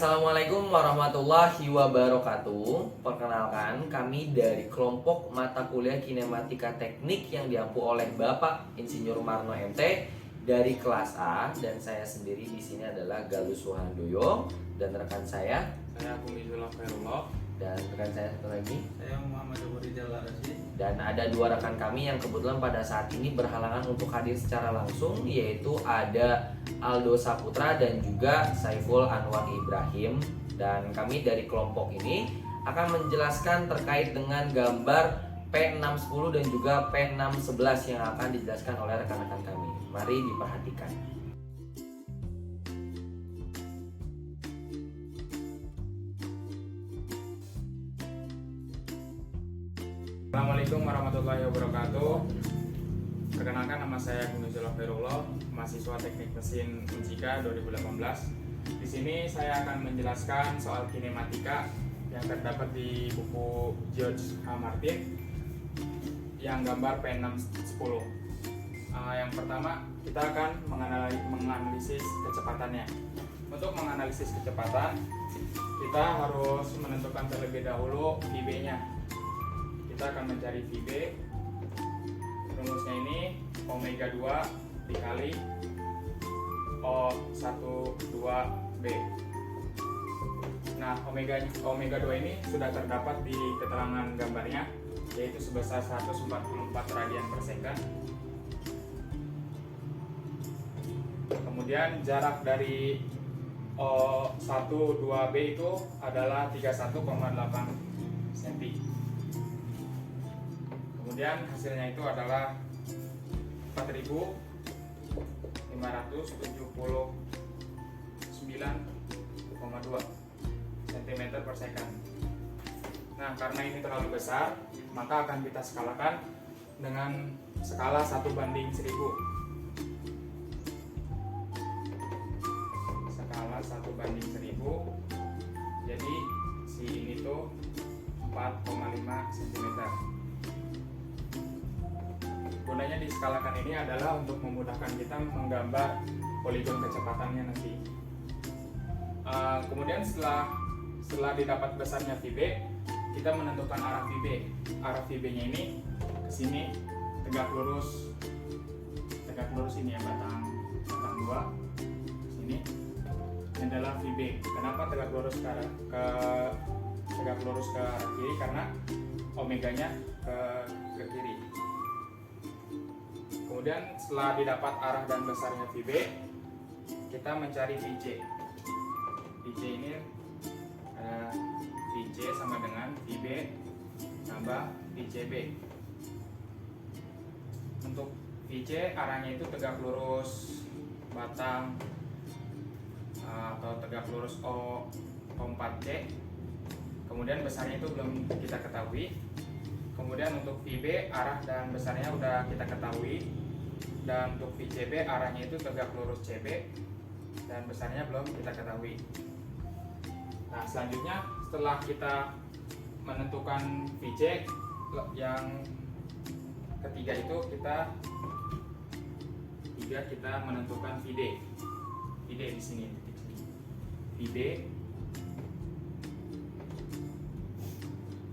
Assalamualaikum warahmatullahi wabarakatuh. Perkenalkan, kami dari kelompok mata kuliah Kinematika Teknik yang diampu oleh Bapak Insinyur Marno MT dari kelas A, dan saya sendiri di sini adalah Galus Suhandoyo dan rekan saya Agung Izul Khairullah. dan rekan saya satu lagi. Saya Muhammad Rizal Rasid. Dan ada dua rekan kami yang kebetulan pada saat ini berhalangan untuk hadir secara langsung, yaitu ada Aldo Saputra dan juga Saiful Anwar Ibrahim. Dan kami dari kelompok ini akan menjelaskan terkait dengan gambar P610 dan juga P611 yang akan dijelaskan oleh rekan-rekan kami. Mari diperhatikan. Assalamualaikum warahmatullahi wabarakatuh. Perkenalkan, nama saya Agung Izul Khairullah, mahasiswa Teknik Mesin Unsika 2018. Di sini saya akan menjelaskan soal kinematika yang terdapat di buku George H. Martin yang gambar P610. Yang pertama, kita akan menganalisis kecepatannya. Untuk menganalisis kecepatan, kita harus menentukan terlebih dahulu VB-nya. Kita akan mencari VB. Rumusnya ini omega 2 dikali O12B. Nah, omega 2 ini sudah terdapat di keterangan gambarnya, yaitu sebesar 144 radian per second. Kemudian jarak dari O12B itu adalah 31,8 cm. Kemudian hasilnya itu adalah 4.579,2 cm per second. Nah, karena ini terlalu besar, maka akan kita skalakan dengan skala 1:1000. Skala 1:1000. Jadi si ini tuh 4,5 cm. Gunanya diskalakan ini adalah untuk memudahkan kita menggambar poligon kecepatannya nanti. Kemudian setelah didapat besarnya VB, kita menentukan arah VB. Arah VB-nya ini ke sini, tegak lurus ini ya, batang 2 sini. Ini adalah VB. Kenapa tegak lurus ke arah kiri? Karena omeganya ke kiri. Kemudian setelah didapat arah dan besarnya VB, kita mencari VC. VC ini VC sama dengan VB tambah VCB. Untuk VC arahnya itu tegak lurus batang atau tegak lurus O4C. Kemudian besarnya itu belum kita ketahui. Kemudian untuk VB arah dan besarnya udah kita ketahui. Dan untuk VCB arahnya itu tegak lurus CB dan besarnya belum kita ketahui. Nah, selanjutnya setelah kita menentukan VC, yang ketiga itu kita menentukan VD. VD di sini, VD.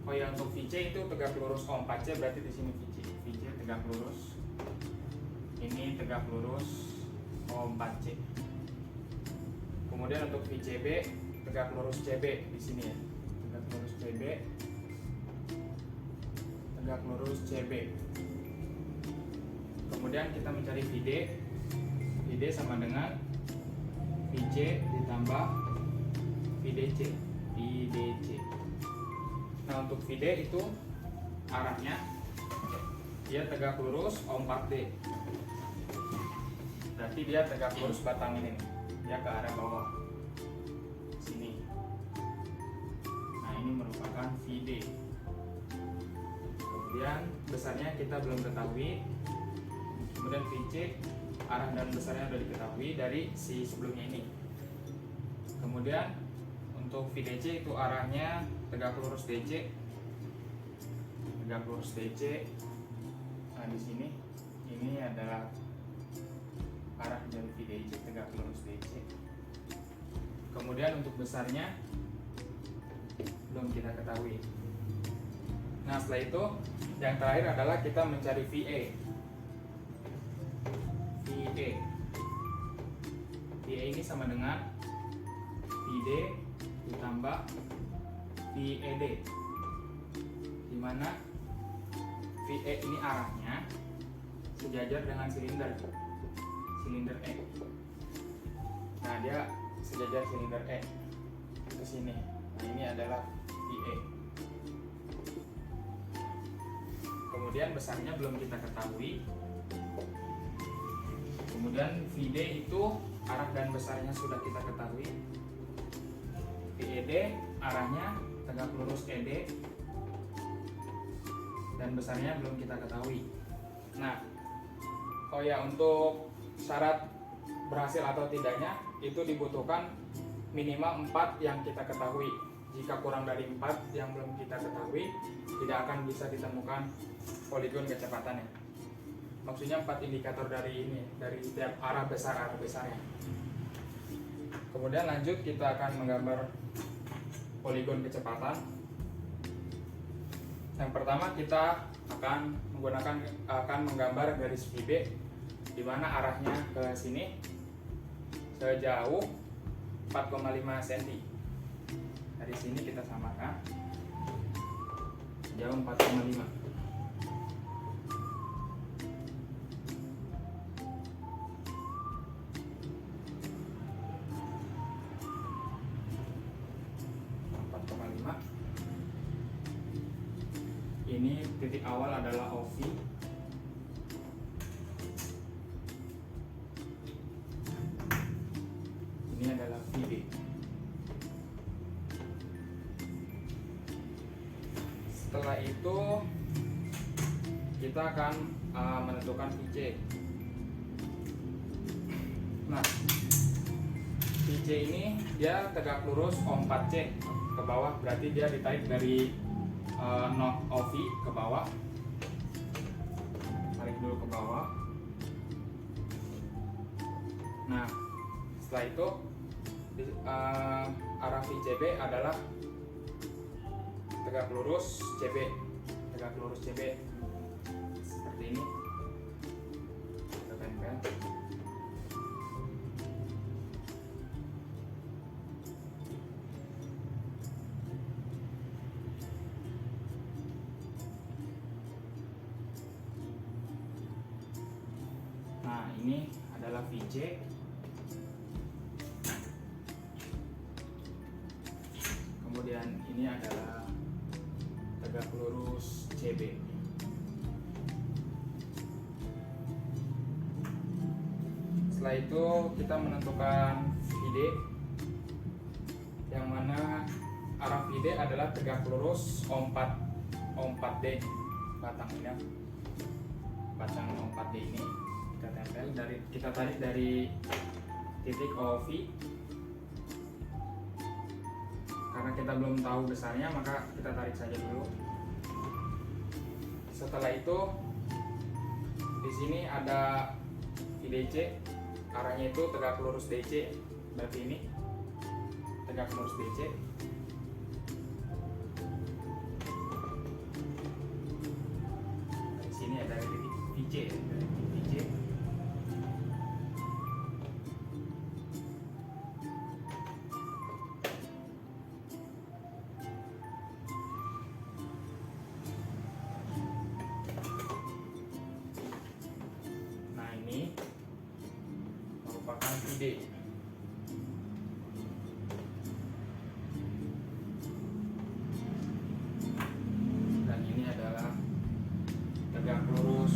Oh ya, untuk VC itu tegak lurus O4C, berarti di sini VC tegak lurus. Ini tegak lurus O4C. Kemudian untuk VCB tegak lurus CB di sini ya. Tegak lurus CB. Tegak lurus CB. Kemudian kita mencari VD. VD sama dengan VC ditambah VDC. VDC. Nah, untuk VD itu arahnya dia tegak lurus O4D. Berarti dia tegak lurus batang ini nih. Dia ke arah bawah sini. Nah, ini merupakan VD. Kemudian besarnya kita belum ketahui. Kemudian VC arah dan besarnya sudah diketahui dari si sebelumnya ini. Kemudian untuk VDC itu arahnya tegak lurus DC. Tegak lurus DC. Nah, di sini ini adalah arah dari VDC tegak lurus DC. Kemudian untuk besarnya belum kita ketahui. Nah, setelah itu yang terakhir adalah kita mencari VA. VA ini sama dengan VD ditambah VED, di mana VA ini arahnya sejajar dengan silinder E. Nah, dia sejajar silinder E ke sini. Nah, ini adalah VA. Kemudian besarnya belum kita ketahui. Kemudian VD itu arah dan besarnya sudah kita ketahui. VED arahnya tegak lurus ED dan besarnya belum kita ketahui. Nah, oh ya, untuk syarat berhasil atau tidaknya itu dibutuhkan minimal 4 yang kita ketahui. Jika kurang dari 4 yang belum kita ketahui, tidak akan bisa ditemukan poligon kecepatannya. Maksudnya 4 indikator dari ini, dari setiap arah besarnya. Kemudian lanjut, kita akan menggambar poligon kecepatan. Yang pertama kita akan menggambar garis VB, di mana arahnya ke sini sejauh 4,5 cm. Dari sini kita samakan jauh 4,5. Ini titik awal adalah OV. Ini adalah VB. Setelah itu kita akan menentukan VC. Nah, VC ini dia tegak lurus O4C ke bawah, berarti dia ditarik dari not OV ke bawah. Tarik dulu ke bawah. Nah, setelah itu arah VCB adalah tegak lurus CB, seperti ini. Kita tempel. Nah, ini adalah VC. Kemudian ini adalah tegak lurus CB. Setelah itu kita menentukan VD, yang mana arah VD adalah tegak lurus O4D, batang O4D ini kita tempel, kita tarik dari titik OV. Karena kita belum tahu besarnya, maka kita tarik saja dulu. Setelah itu di sini ada VDC, arahnya itu tegak lurus DC, berarti ini tegak lurus DC. Di sini ada titik VC, merupakan VD. Dan ini adalah tegak lurus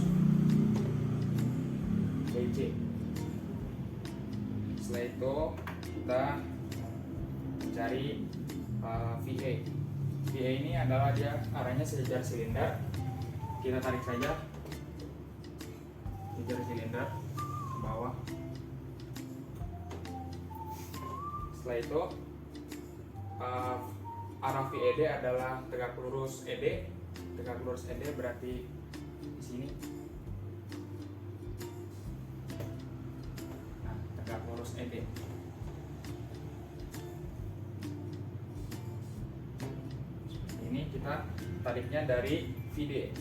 DC. Setelah itu kita mencari VA. VA ini adalah dia arahnya sejajar silinder. Kita tarik saja sejajar silinder ke bawah. Setelah itu arah VED adalah tegak lurus ED. Tegak lurus ED berarti di sini. Nah, tegak lurus ED. kita tariknya dari VD.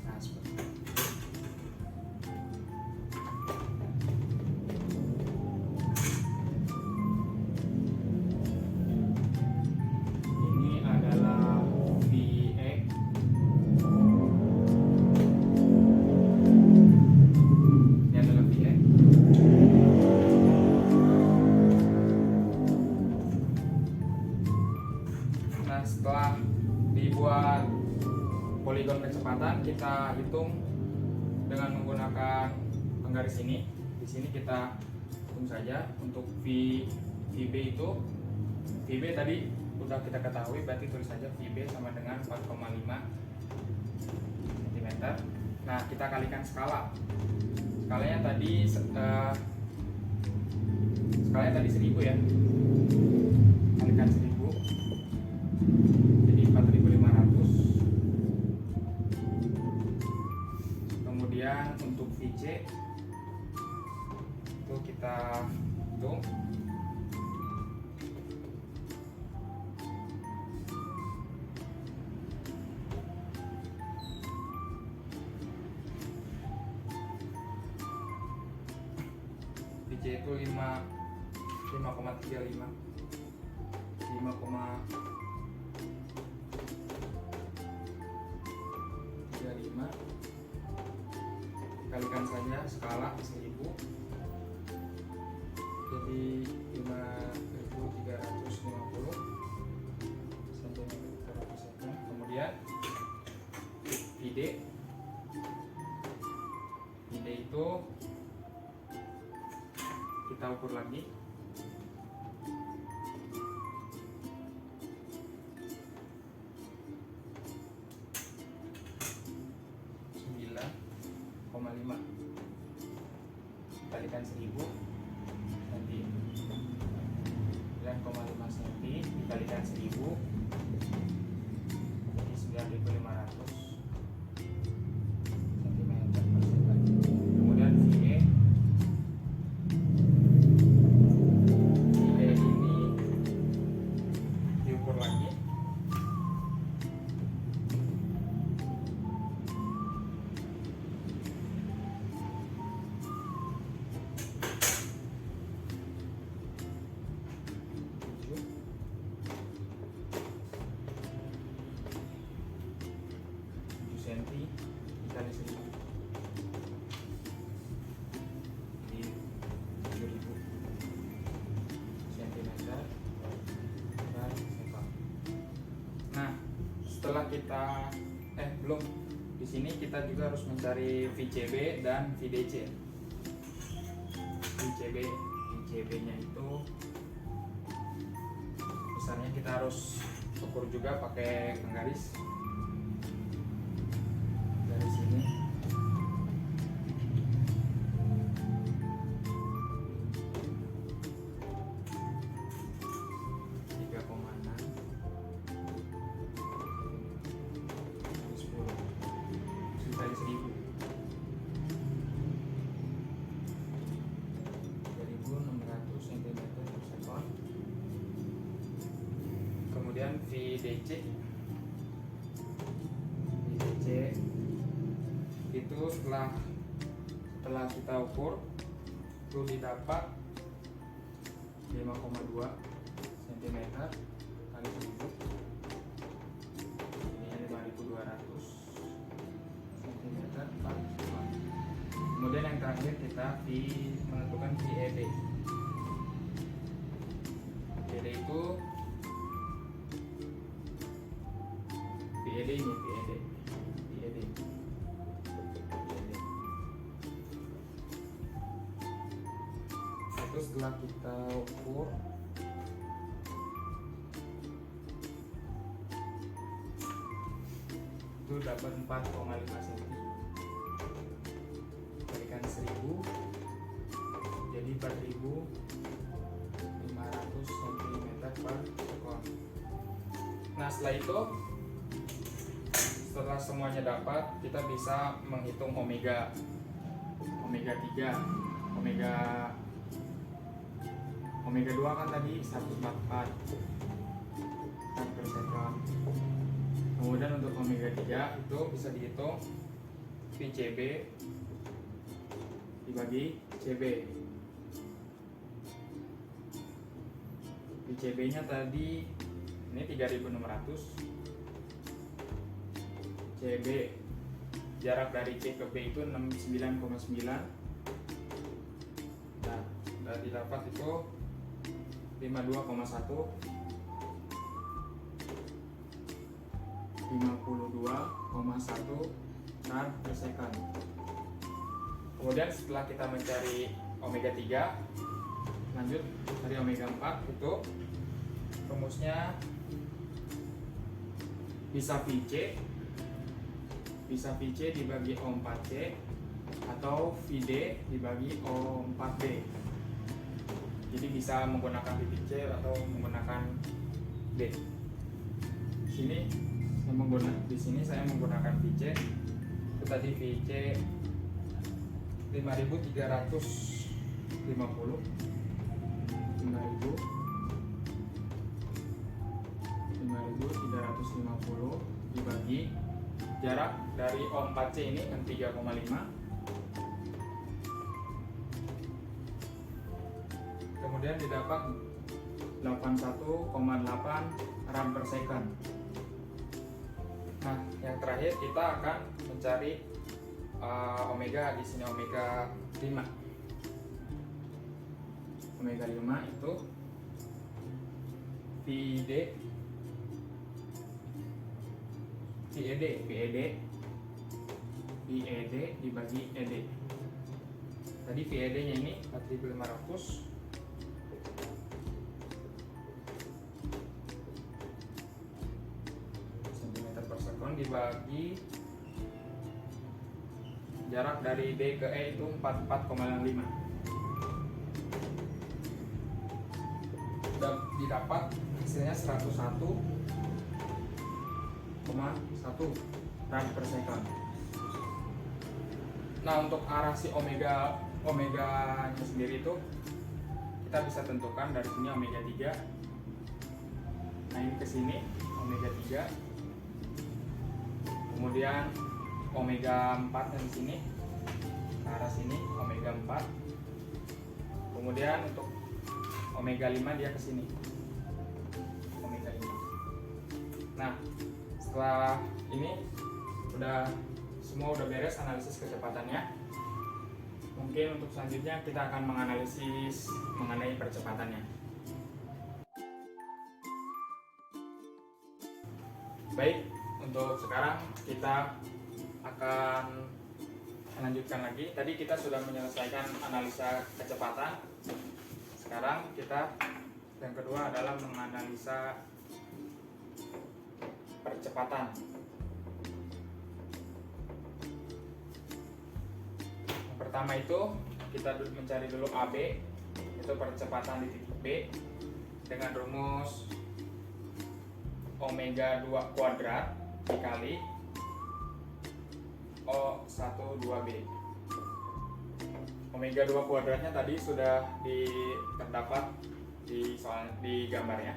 Nah, seperti itu. Ini adalah VE. Ini adalah VE. Nah, setelah dibuat poligon kecepatan, kita hitung dengan menggunakan penggaris ini. Di sini kita hitung saja untuk VB itu. VB tadi udah kita ketahui, berarti tulis saja VB sama dengan 4,5 cm. Nah, kita kalikan skala. Skalanya tadi 1000 ya. Kalikan 1000. Jadi 4500. Kemudian untuk VC itu kita hitung. VC itu 5,35. 5,35 dikalikan saja skala 1000, jadi 5350 cm per persegi. Kemudian VD itu kita ukur lagi. Kalikan 1000 nanti 9,5 cm dikalikan 1000 jadi 9500 cm per persegi. Kemudian VE ini diukur lagi. Dikali 1000 di 7000 cm per sekon. Nah, setelah kita belum, di sini kita juga harus mencari VCB dan VDC. VCB-nya itu besarnya kita harus ukur juga pakai penggaris. Dari sini kali 1000 2600 cm per sekon. Kemudian VDC itu setelah kita ukur itu didapat 5,2 cm kali 1000. Ini 5200 cm per sekon. Kemudian yang terakhir kita menentukan VED. VED itu VED ini VED. Itu setelah kita ukur itu dapat 4,5 cm. Kalikan 1000 jadi 4500 cm per sekon. Nah, setelah itu, setelah semuanya dapat, kita bisa menghitung omega. omega 3, omega omega 2 kan tadi 144 per second. Kemudian untuk omega 3 itu bisa dihitung VCB dibagi CB. VCB nya tadi ini 3600, CB jarak dari C ke B itu 69,9. Nah, sudah didapat itu 52,1, 52,1 rad per second. Kemudian setelah kita mencari omega 3, lanjut dari omega 4 itu rumusnya bisa VC dibagi O4C atau VD dibagi O4B. Jadi bisa menggunakan titik C atau menggunakan D. Di sini saya menggunakan VC. Itu tadi VC 5350 dibagi jarak dari O4C ini 3,5. Kemudian didapat 81,8 rad per second. Nah, yang terakhir kita akan mencari omega, di sini omega 5. Omega 5 itu VED dibagi ED. Tadi VED nya ini 4500 cm per second dibagi jarak dari D ke E itu 44,5. Sudah didapat hasilnya 101,1 rad per second. Nah, untuk arah si omega nya sendiri itu kita bisa tentukan dari sini omega 3. Nah, ini ke sini omega 3. Kemudian omega 4 yang di sini ke arah sini omega 4. Kemudian untuk omega 5 dia ke sini. Omega 5. Nah, setelah ini semua udah beres analisis kecepatannya. Mungkin untuk selanjutnya kita akan menganalisis mengenai percepatannya. Baik, untuk sekarang kita akan melanjutkan lagi. Tadi kita sudah menyelesaikan analisa kecepatan. Sekarang kita yang kedua adalah menganalisa percepatan. Yang pertama itu kita mencari dulu AB, itu percepatan di titik B dengan rumus omega 2 kuadrat dikali O12B. Omega 2 kuadratnya tadi sudah terdapat di gambarnya,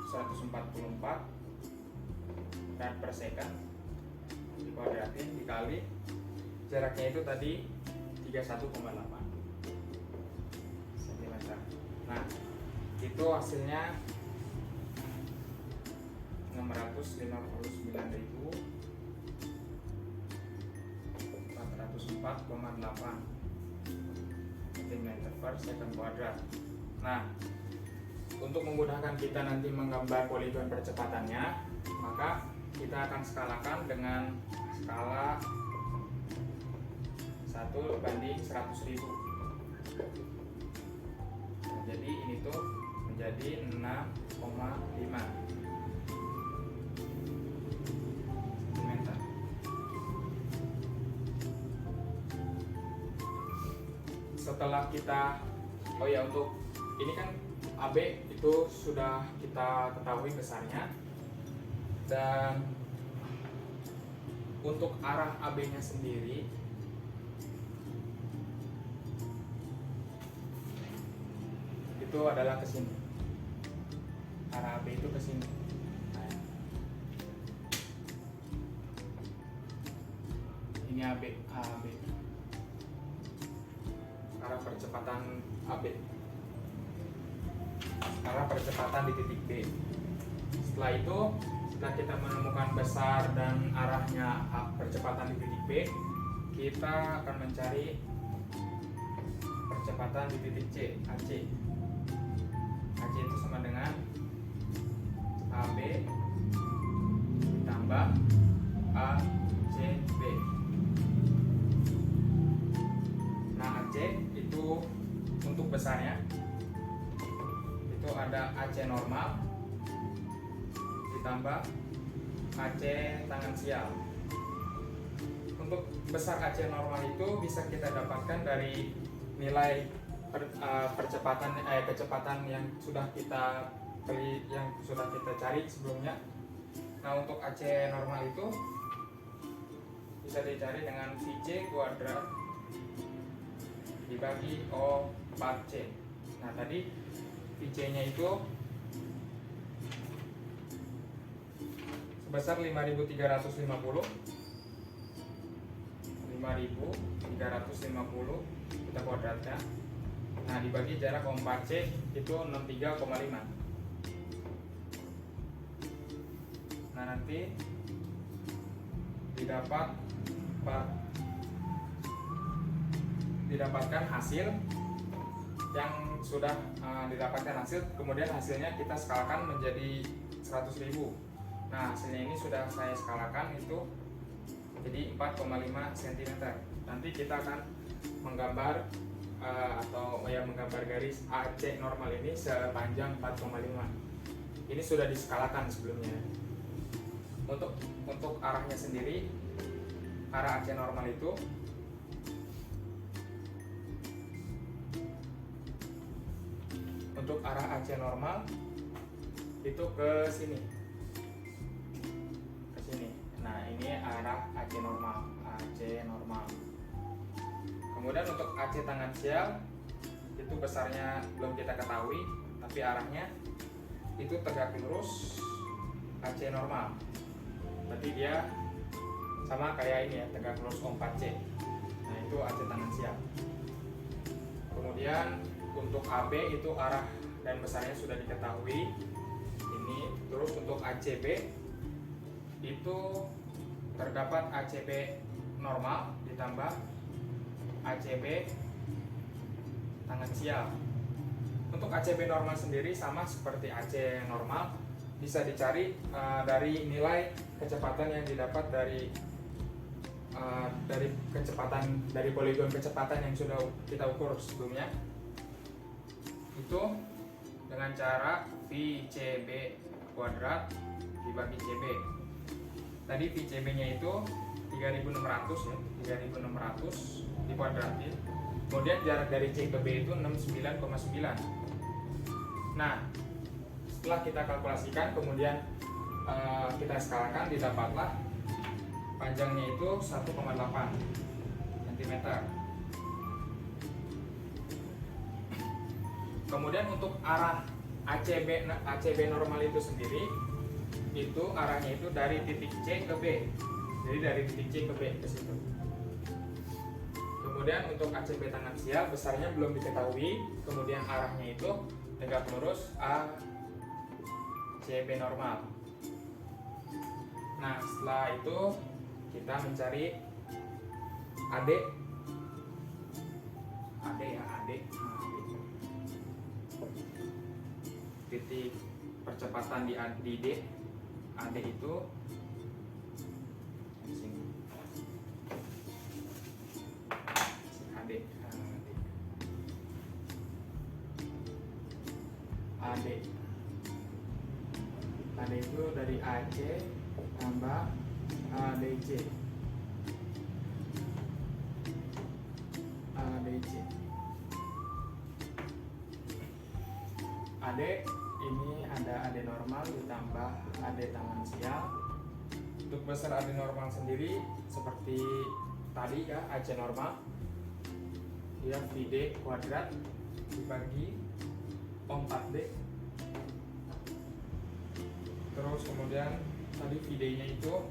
144 rad per second dikuadratin dikali jaraknya itu tadi 31,8 cm. Nah, itu hasilnya 659.404,8 cm per second kuadrat. Nah, untuk memudahkan kita nanti menggambar poligon percepatannya, maka kita akan skalakan dengan skala 1:100.000. Nah, jadi ini tuh menjadi 6,5 cm. Setelah kita, untuk ini kan AB itu sudah kita ketahui besarnya, dan untuk arah AB nya sendiri itu adalah ke sini. Arah AB itu ke sini. Nah, ini AB. Arah percepatan AB. Arah percepatan di titik B. Setelah itu, setelah kita menemukan besar dan arahnya percepatan di titik B, kita akan mencari percepatan di titik C, AC. AC itu sama dengan AB ditambah ACB. Nah, AC itu untuk besarnya itu ada AC normal ditambah AC tangan sial. Untuk besar AC normal itu bisa kita dapatkan dari nilai kecepatan yang sudah kita cari sebelumnya. Nah, untuk AC normal itu bisa dicari dengan VC kuadrat dibagi O4C. Nah, tadi VC-nya itu sebesar 5.350 kita kuadratkan. Nah, dibagi jarak O4C itu 63,5. Nah, nanti didapatkan hasil yang sudah didapatkan hasil, kemudian hasilnya kita skalakan menjadi 100.000. Nah, hasilnya ini sudah saya skalakan itu jadi 4,5 cm. Nanti kita akan menggambar menggambar garis AC normal ini sepanjang 4,5. Ini sudah diskalakan sebelumnya. Untuk arahnya sendiri, arah AC normal itu ke sini. Nah, ini arah AC normal. Kemudian untuk AC tangan sial itu besarnya belum kita ketahui, tapi arahnya itu tegak lurus AC normal. Berarti dia sama kayak ini ya, tegak lurus O4C. Nah, itu AC tangan sial. Kemudian untuk AB itu arah dan besarnya sudah diketahui. Ini terus untuk ACB itu terdapat ACB normal ditambah ACB tangan sial. Untuk ACB normal sendiri sama seperti AC normal, bisa dicari dari nilai kecepatan yang didapat dari poligon kecepatan yang sudah kita ukur sebelumnya. Itu dengan cara VCB kuadrat dibagi CB. Tadi VCB-nya itu 3.600 ya, 3.600 dikuadratin. Kemudian jarak dari C ke B itu 69,9. Nah, setelah kita kalkulasikan, kemudian kita skalakan, didapatlah panjangnya itu 1,8 cm. Kemudian untuk arah ACB normal itu sendiri, itu arahnya itu dari titik C ke B. Jadi dari titik C ke B ke situ. Kemudian untuk ACB tangan sial besarnya belum diketahui, kemudian arahnya itu tegak lurus ACB normal. Nah, setelah itu kita mencari AD. Titik percepatan di D. AD itu di sini. AD itu dari AC tambah ADC. AD ini ada AD normal ditambah AD tangan sial. Untuk besar AD normal sendiri seperti tadi ya, AC normal dia VD kuadrat dibagi O4D. Terus kemudian tadi VD-nya itu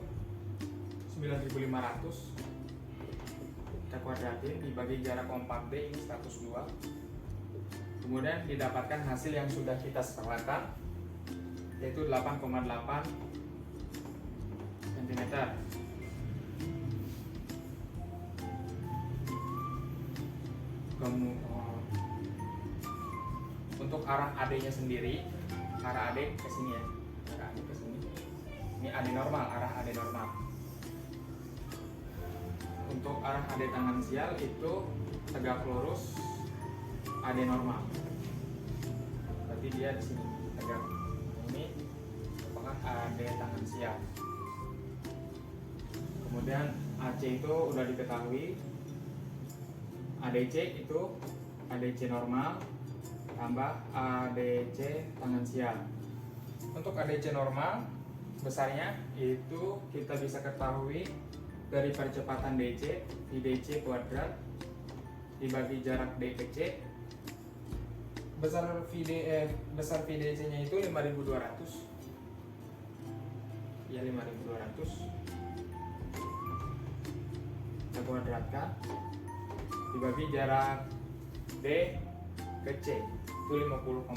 9500, kita kuadratin dibagi jarak O4D ini 102. Kemudian didapatkan hasil yang sudah kita skalakan, yaitu 8,8 cm. Untuk arah AD-nya sendiri, arah AD ke sini ya, arah AD ke sini. Ini AD normal, arah AD normal. Untuk arah AD tangensial itu tegak lurus AD normal. Berarti dia di sini tegak. Ini merupakan AD tangensial. Kemudian AC itu udah diketahui. ADC itu ADC normal tambah ADC tangensial. Untuk ADC normal besarnya itu kita bisa ketahui dari percepatan DC, VDC kuadrat dibagi jarak D ke C. Besar VDC-nya itu 5200. Ya 5200. Kita kuadratkan dibagi jarak D ke C itu 50,8.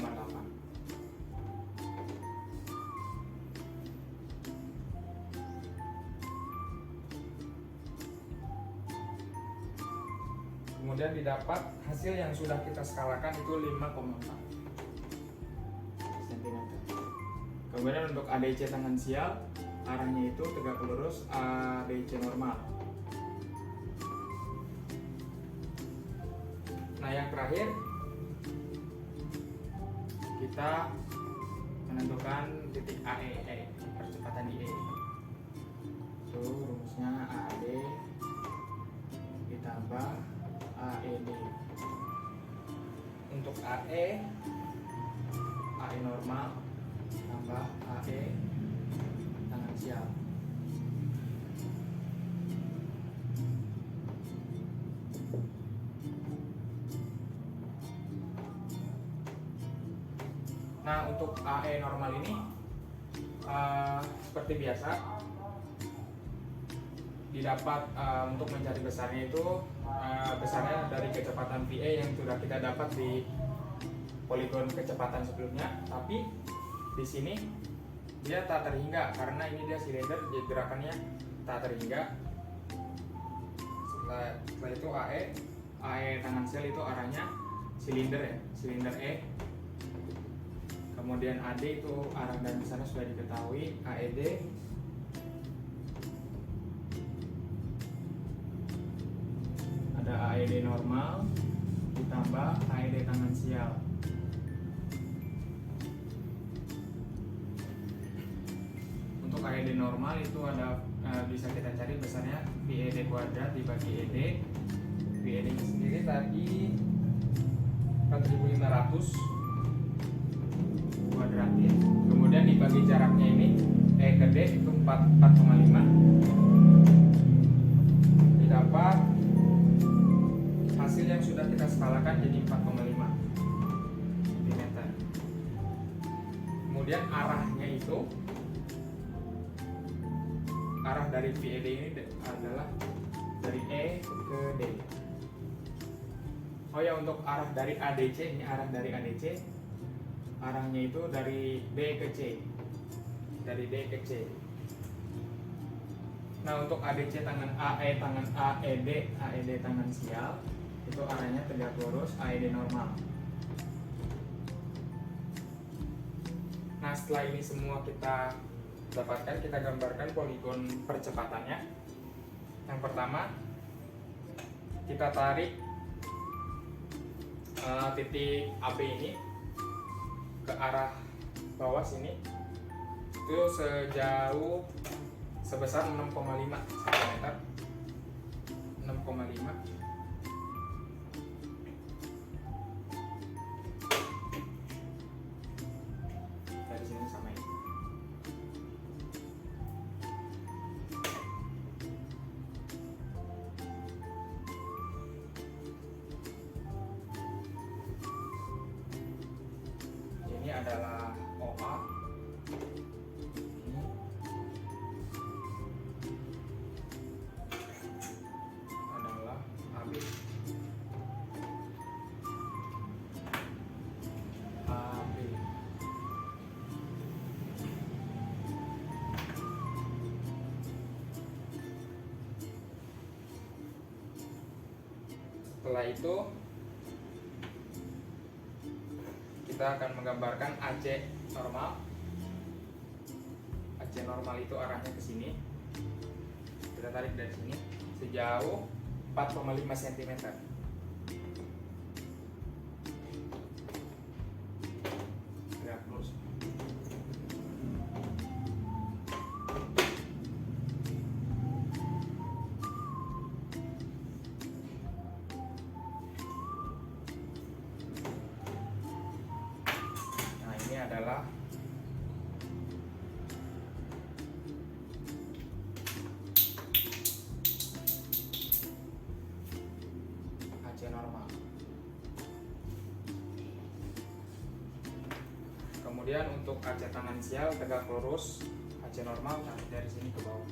Kemudian didapat hasil yang sudah kita skalakan itu 5,4 cm. Kemudian untuk ADC tangensial arahnya itu tegak lurus ADC normal. Nah yang terakhir kita menentukan titik AE, percepatan di E. Itu rumusnya AD ditambah AED. Untuk AE normal tambah AE tangensial. Nah untuk AE normal ini seperti biasa didapat untuk mencari besarnya itu besarnya dari kecepatan VA yang sudah kita dapat di poligon kecepatan sebelumnya, tapi di sini dia tak terhingga karena ini dia silinder, jadi gerakannya tak terhingga. Setelah itu AE tangensial itu arahnya silinder ya, silinder E. Kemudian AD itu arah dan besarnya sudah diketahui, AED. Ada AED normal ditambah AED tangensial. Untuk AED normal itu ada bisa kita cari besarnya VED kuadrat dibagi ED. VED sendiri tadi 4500 kuadratin, kemudian dibagi jaraknya ini E ke D itu 4,5, didapat hasil yang sudah kita skalakan jadi 4,5 cm. Kemudian arahnya itu, arah dari VED ini adalah dari E ke D. Oh ya, untuk arah dari ADC, ini arah dari ADC, arahnya itu dari D ke C, dari D ke C. Nah untuk ADC tangan AE tangan AED tangensial itu arahnya tegak lurus AED normal. Nah setelah ini semua kita dapatkan, kita gambarkan poligon percepatannya. Yang pertama kita tarik titik AB ini ke arah bawah sini itu sejauh sebesar 6,5 cm. 6,5. Dari sini sama ini. adalah OA. Ini adalah AB. AB. Setelah itu kita akan menggambarkan AC normal. AC normal itu arahnya ke sini. Kita tarik dari sini sejauh 4,5 cm. Gerak lurus. Nah, ini adalah AC normal. Kemudian untuk AC tangan sial tegak lurus, AC normal tarik dari sini ke bawah.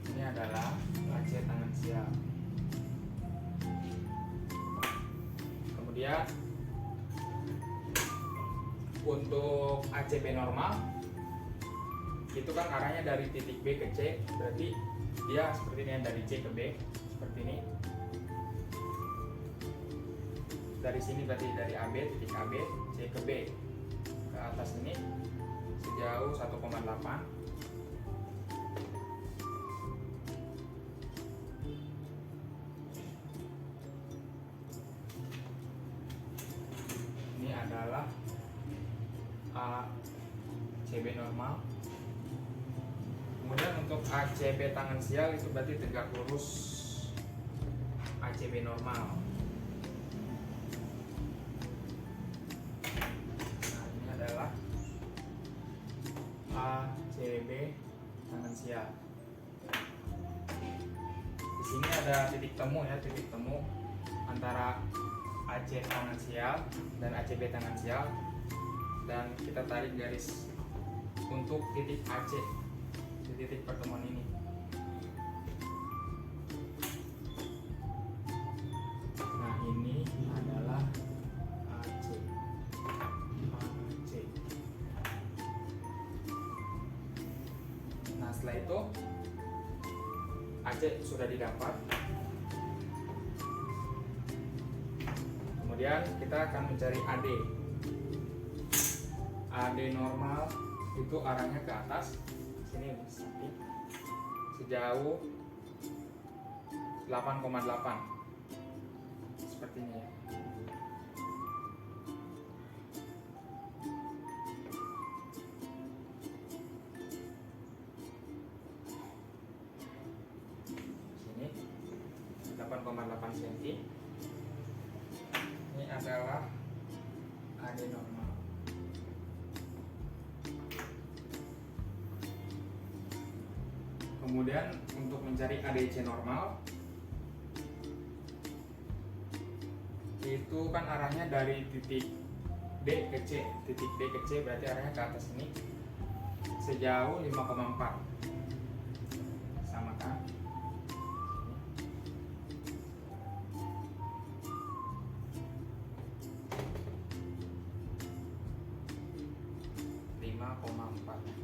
Ini adalah AC tangan sial. Kemudian untuk ACB normal itu kan arahnya dari titik B ke C, berarti dia seperti ini, dari C ke B seperti ini. Dari sini berarti dari AB, titik AB, C ke B ke atas ini sejauh 1,8. Ini adalah ACB normal. Kemudian untuk ACB tangan sial itu berarti tegak lurus ACB normal. Nah, ini adalah ACB tangan sial. Di sini ada titik temu ya, titik temu antara AC tangan sial dan ACB tangan sial, dan kita tarik garis untuk titik AC di titik pertemuan ini. Nah, ini adalah AC. AC. Nah, setelah itu AC sudah didapat. Kemudian kita akan mencari AD. AD normal itu arahnya ke atas, sini sejauh 8,8 seperti ini ya. Sini 8,8 cm. Ini adalah AD normal. Kemudian untuk mencari ADC normal itu kan arahnya dari titik D ke C. Titik D ke C berarti arahnya ke atas ini sejauh 5,4. Sama kan? 5,4.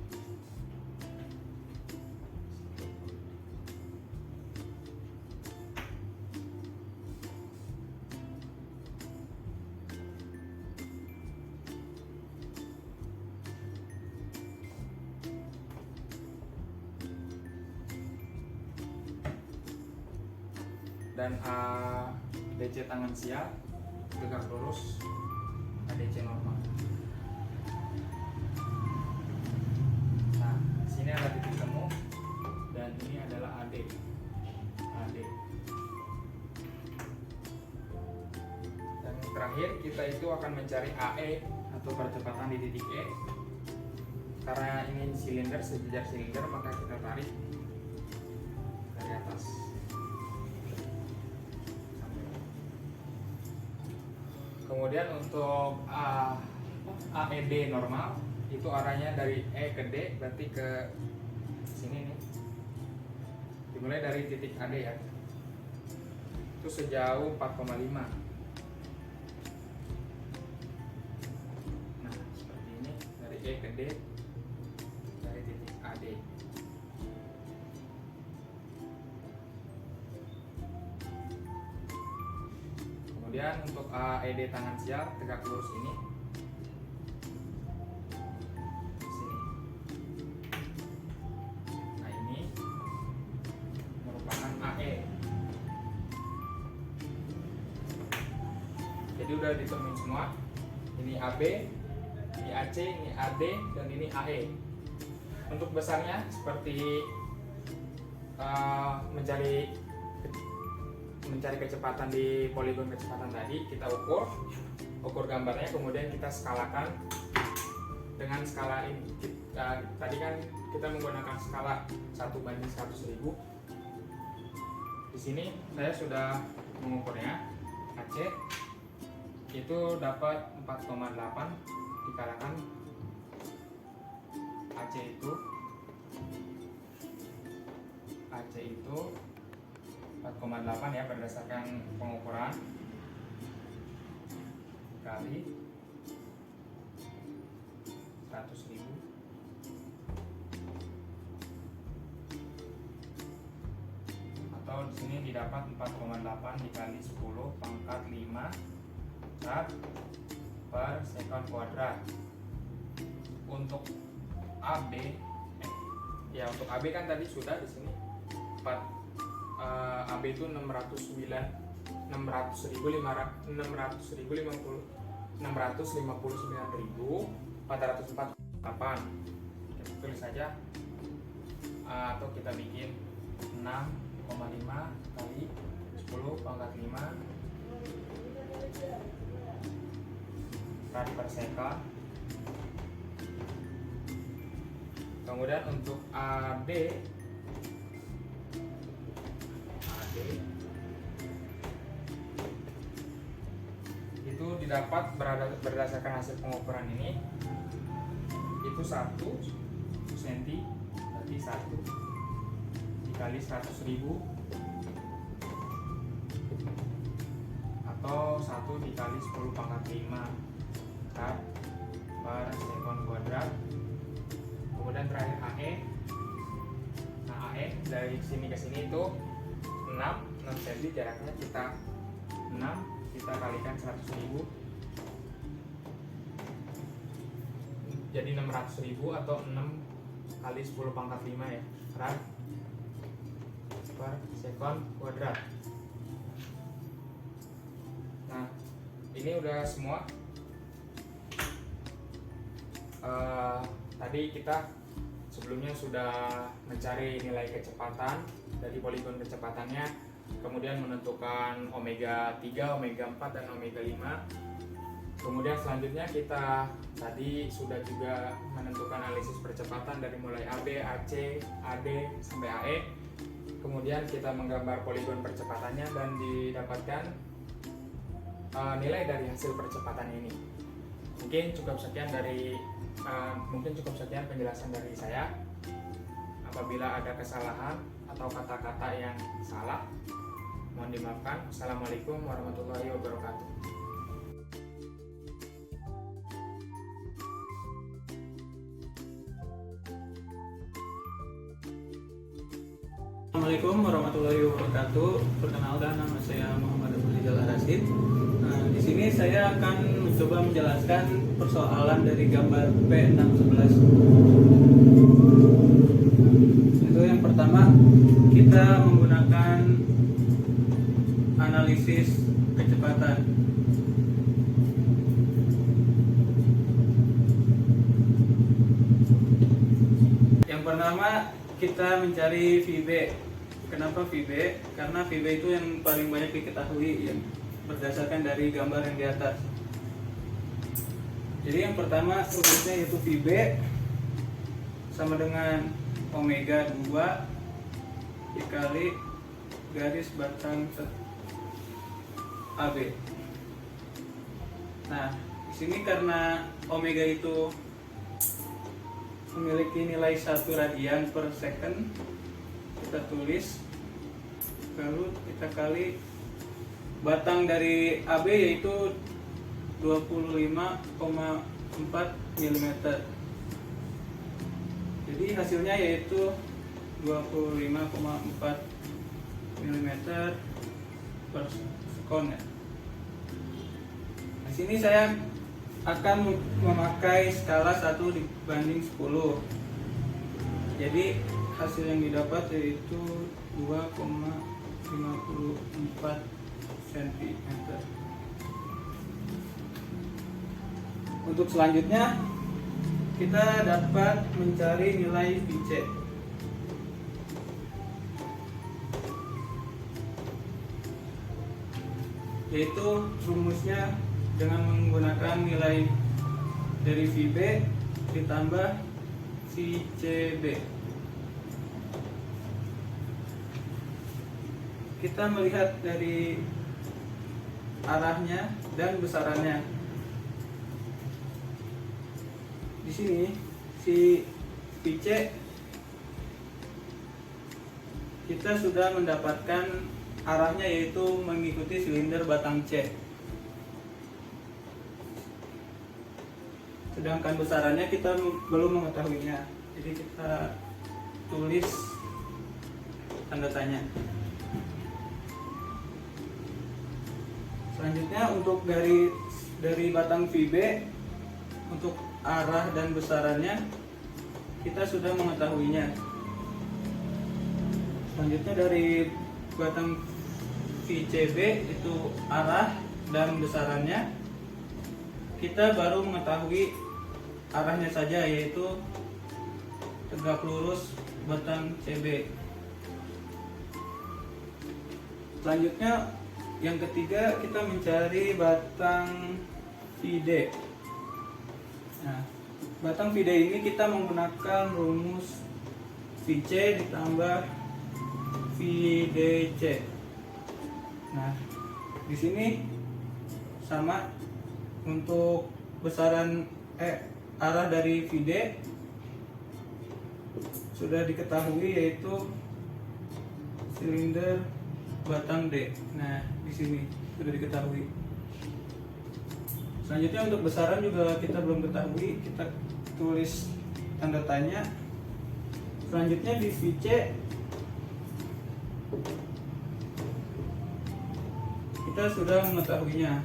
Dan ADC tangan sial tegak lurus ADC normal. Nah, sini ada titik temu dan ini adalah AD. AD. Dan terakhir kita itu akan mencari AE atau percepatan di titik E. Karena ini silinder, sejajar silinder, maka kita tarik dari atas. Kemudian untuk AED normal itu arahnya dari E ke D, berarti ke sini nih. Dimulai dari titik AD ya. Itu sejauh 4,5. Nah, seperti ini dari E ke D dari titik AD. Kemudian untuk AED tangan sial tegak lurus ini sini. Nah, ini merupakan AE. Jadi udah ditemuin semua. Ini AB, ini AC, ini AD, dan ini AE. Untuk besarnya seperti mencari kecepatan di poligon kecepatan tadi, kita ukur gambarnya, kemudian kita skalakan dengan skala ini. Tadi kan kita menggunakan skala 1/100.000. Di sini saya sudah mengukurnya. AC itu dapat 4,8 dikalakan AC itu 4,8 ya berdasarkan pengukuran kali 100.000 atau di sini didapat 4,8 dikali 10 pangkat 5 Saat per sekon kuadrat. Untuk AB untuk AB kan tadi sudah di sini 4 AB itu 659.448. Kita tulis saja atau kita bikin 6,5 kali 10 pangkat 5 rad per sekon. Kemudian untuk AD itu didapat berdasarkan hasil pengukuran ini itu 1 cm berarti 1 dikali 100.000 atau 1 dikali 10 pangkat 5 rad per sekon kuadrat. Kemudian terakhir AE. Nah, AE dari sini ke sini itu 6 cm, jaraknya kita 6 kita kalikan 100.000 jadi 600.000 atau 6 kali 10 pangkat 5 ya rad per sekon kuadrat. Nah, ini udah semua. Tadi kita sebelumnya sudah mencari nilai kecepatan dari poligon kecepatannya, kemudian menentukan omega 3, omega 4, dan omega 5. Kemudian selanjutnya kita tadi sudah juga menentukan analisis percepatan dari mulai AB, AC, AD, sampai AE. Kemudian kita menggambar poligon percepatannya dan didapatkan nilai dari hasil percepatan ini. Mungkin cukup sekian penjelasan dari saya. Apabila ada kesalahan atau kata-kata yang salah, mohon dimaafkan. Assalamualaikum warahmatullahi wabarakatuh. Assalamualaikum warahmatullahi wabarakatuh. Perkenalkan, nama saya Muhammad Abdul Rizal Arasid. Nah, di sini saya akan mencoba menjelaskan persoalan dari gambar P611. Itu yang pertama, kita menggunakan analisis kecepatan. Yang pertama, kita mencari VB. Kenapa VB? Karena VB itu yang paling banyak diketahui yang berdasarkan dari gambar yang di atas. Jadi yang pertama rumusnya yaitu VB sama dengan omega 2 dikali garis batang AB. Nah, di sini karena omega itu memiliki nilai 1 radian per second, kita tulis, lalu kita kali batang dari AB yaitu 25,4 mm. Jadi hasilnya yaitu 25,4 mm per sekon ya. Di sini saya akan memakai skala 1/10. Jadi hasil yang didapat yaitu 2,54 cm. Untuk selanjutnya kita dapat mencari nilai VC. Yaitu rumusnya dengan menggunakan nilai dari VB ditambah VCB. Kita melihat dari arahnya dan besarannya. Di sini si VC kita sudah mendapatkan arahnya yaitu mengikuti silinder batang C. Sedangkan besarannya kita belum mengetahuinya. Jadi kita tulis tanda tanya. Selanjutnya untuk dari batang VB untuk arah dan besarannya kita sudah mengetahuinya. Selanjutnya dari batang VCB itu arah dan besarannya kita baru mengetahui arahnya saja, yaitu tegak lurus batang CB. Selanjutnya yang ketiga kita mencari batang VD. Nah, batang VD ini kita menggunakan rumus VC ditambah VDC. Nah, di sini sama untuk besaran arah dari VD sudah diketahui yaitu silinder batang D. Nah, di sini sudah diketahui. Selanjutnya untuk besaran juga kita belum ketahui, kita tulis tanda tanya. Selanjutnya di VC kita sudah mengetahuinya.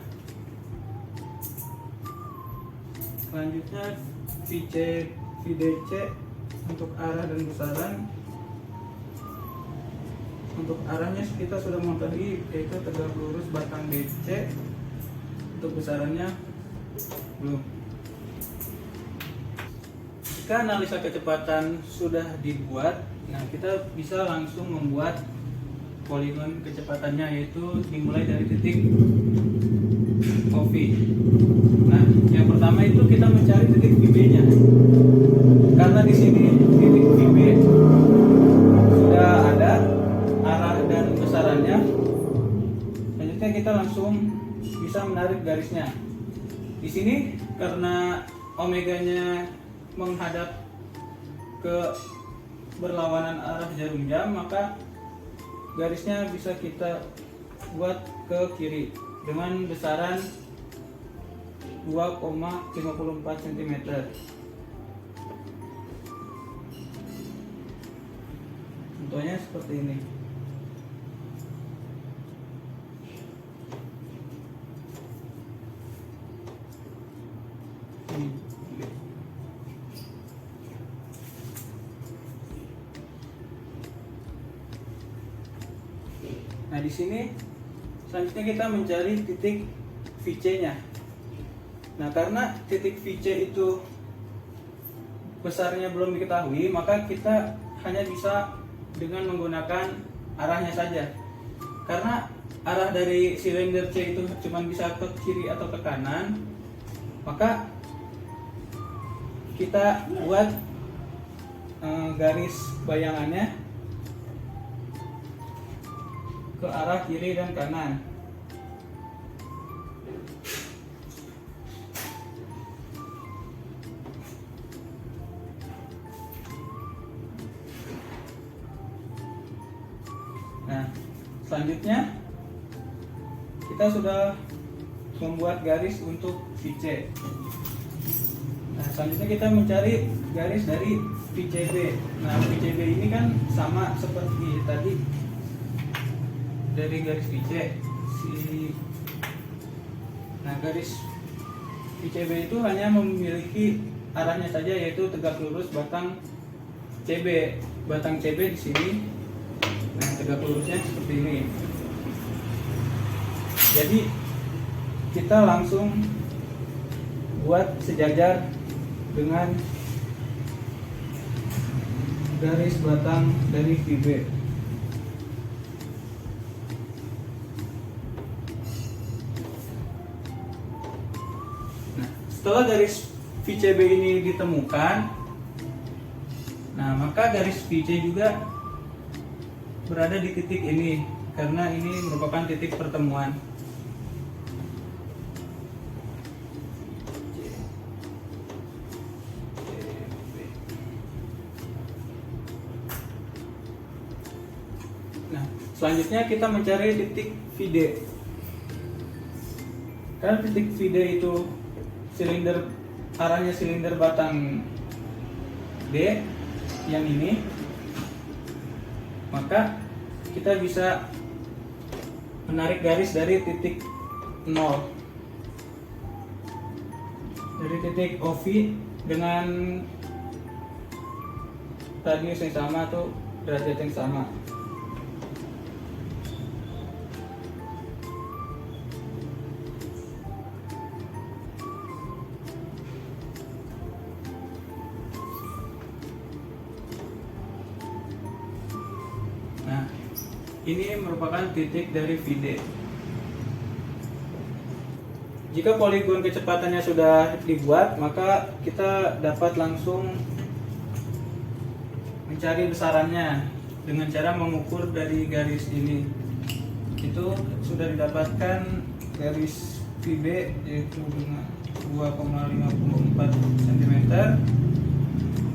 Selanjutnya VDC untuk arah dan besaran. Untuk arahnya kita sudah mengetahui yaitu tegak lurus batang DC. Untuk besarannya belum. Jika analisa kecepatan sudah dibuat, nah kita bisa langsung membuat poligon kecepatannya, yaitu dimulai dari titik OV. Nah, yang pertama itu kita mencari titik VB-nya. Karena di sini titik VB sudah ada arah dan besarannya, selanjutnya kita langsung bisa menarik garisnya. Di sini karena omeganya menghadap ke berlawanan arah jarum jam, maka garisnya bisa kita buat ke kiri dengan besaran 2,54 cm. Contohnya seperti ini. Nah, di sini selanjutnya kita mencari titik VC-nya. Nah, karena titik VC itu besarnya belum diketahui, maka kita hanya bisa dengan menggunakan arahnya saja. Karena arah dari silinder C itu cuma bisa ke kiri atau ke kanan, maka kita buat garis bayangannya ke arah kiri dan kanan. Nah, selanjutnya kita sudah membuat garis untuk VC. Nah, selanjutnya kita mencari garis dari VCB. Nah, VCB ini kan sama seperti tadi dari garis VC. Nah, garis VCB itu hanya memiliki arahnya saja, yaitu tegak lurus batang CB. Batang CB di sini. Nah, tegak lurusnya seperti ini. Jadi kita langsung buat sejajar dengan garis batang dari VB. Nah, setelah garis VCB ini ditemukan, nah maka garis VC juga berada di titik ini karena ini merupakan titik pertemuan. Nah, selanjutnya kita mencari titik VD. Karena titik VD itu arahnya silinder batang D yang ini, maka kita bisa menarik garis dari titik 0, dari titik OV dengan radius yang sama atau derajat yang sama. Nah, ini merupakan titik dari VD. Jika poligon kecepatannya sudah dibuat, maka kita dapat langsung mencari besarannya dengan cara mengukur dari garis ini. Itu sudah didapatkan garis VB yaitu dengan 2,54 cm,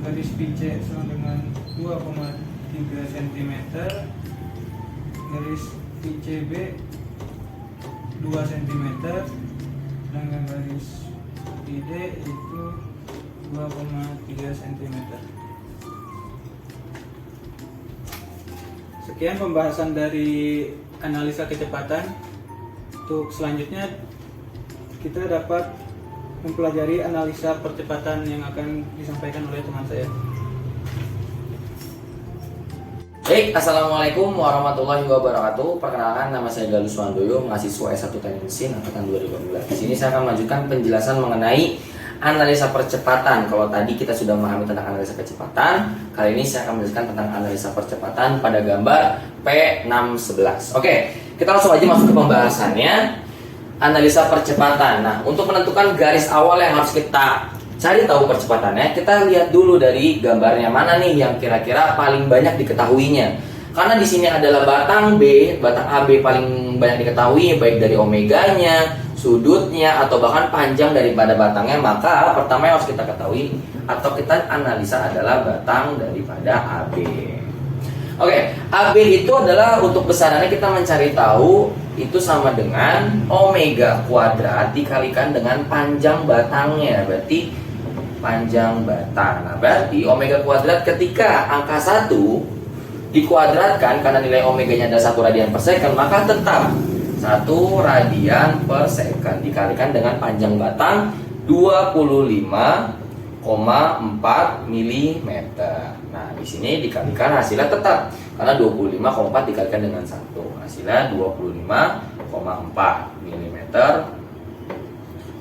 garis VC sama dengan 2,3 cm, garis VCB 2 cm, dan garis VD itu 2,3 cm. Sekian pembahasan dari analisa kecepatan. Untuk selanjutnya kita dapat mempelajari analisa percepatan yang akan disampaikan oleh teman saya. Baik, assalamualaikum warahmatullahi wabarakatuh. Perkenalkan, nama saya Galus Wandoyo, mahasiswa S1 Teknik Mesin angkatan 2012. Di sini saya akan melanjutkan penjelasan mengenai analisa percepatan. Kalau tadi kita sudah memahami tentang analisa kecepatan, kali ini saya akan menjelaskan tentang analisa percepatan pada gambar P611. Oke, kita langsung aja masuk ke pembahasannya. Analisa percepatan. Nah, untuk menentukan garis awal yang harus kita cari tahu percepatannya, kita lihat dulu dari gambarnya mana nih yang kira-kira paling banyak diketahuinya. Karena di sini adalah batang B, batang AB paling banyak diketahui baik dari omeganya, sudutnya, atau bahkan panjang daripada batangnya. Maka pertama yang harus kita ketahui atau kita analisa adalah batang daripada AB. Oke, AB itu adalah untuk besarannya kita mencari tahu itu sama dengan omega kuadrat dikalikan dengan panjang batangnya. Berarti panjang batang. Nah, berarti omega kuadrat ketika angka 1 dikuadratkan karena nilai omeganya adalah 1 radian per second, maka tetap 1 radian per second dikalikan dengan panjang batang 25,4 mm. Nah, di sini dikalikan hasilnya tetap karena 25,4 dikalikan dengan 1. Hasilnya 25,4 mm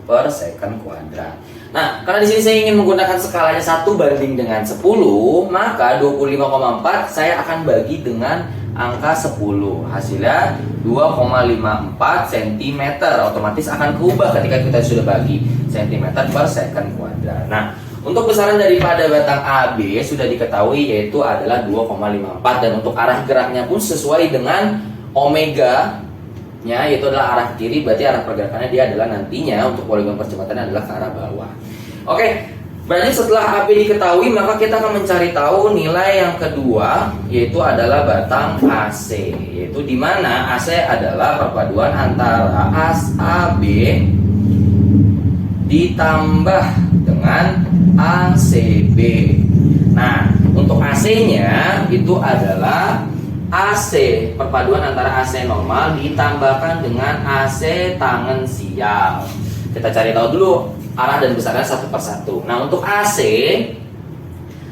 per second kuadrat. Nah, karena di sini saya ingin menggunakan skalanya 1 banding dengan 10, maka 25,4 saya akan bagi dengan angka 10. Hasilnya 2,54 cm. Otomatis akan berubah ketika kita sudah bagi cm per second kuadrat. Nah, untuk besaran daripada batang AB sudah diketahui yaitu adalah 2,54, dan untuk arah geraknya pun sesuai dengan omega nya, yaitu adalah arah kiri, berarti arah pergerakannya dia adalah nantinya untuk poligon percepatannya adalah ke arah bawah. Oke, Berarti setelah AB diketahui, maka kita akan mencari tahu nilai yang kedua, yaitu adalah batang AC. Yaitu di mana AC adalah perpaduan antara AB ditambah dengan ACB. Nah, untuk AC-nya itu adalah AC, perpaduan antara AC normal ditambahkan dengan AC tangan sial. Kita cari tahu dulu arah dan besarnya satu persatu. Nah, untuk AC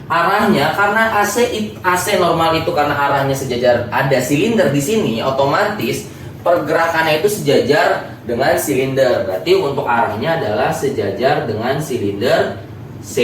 arahnya, karena AC normal itu karena arahnya sejajar, ada silinder di sini, otomatis pergerakannya itu sejajar dengan silinder. Berarti untuk arahnya adalah sejajar dengan silinder C.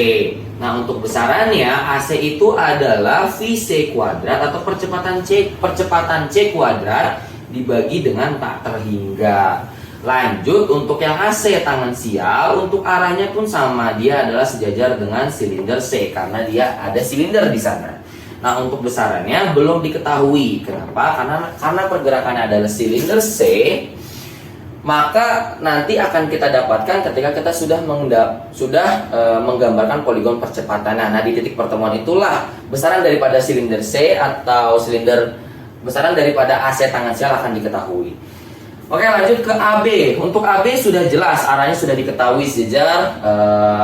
Nah, untuk besarannya AC itu adalah VC kuadrat atau percepatan C kuadrat dibagi dengan tak terhingga. Lanjut, untuk yang AC tangan sial, untuk arahnya pun sama, dia adalah sejajar dengan silinder C karena dia ada silinder di sana. Nah, untuk besarannya belum diketahui. Kenapa? Karena pergerakannya adalah silinder C, maka nanti akan kita dapatkan ketika kita sudah menggambarkan poligon percepatannya. Nah, di titik pertemuan itulah besaran daripada silinder C atau besaran daripada AC tangan sial akan diketahui. Oke, lanjut ke AB. Untuk AB sudah jelas, arahnya sudah diketahui sejajar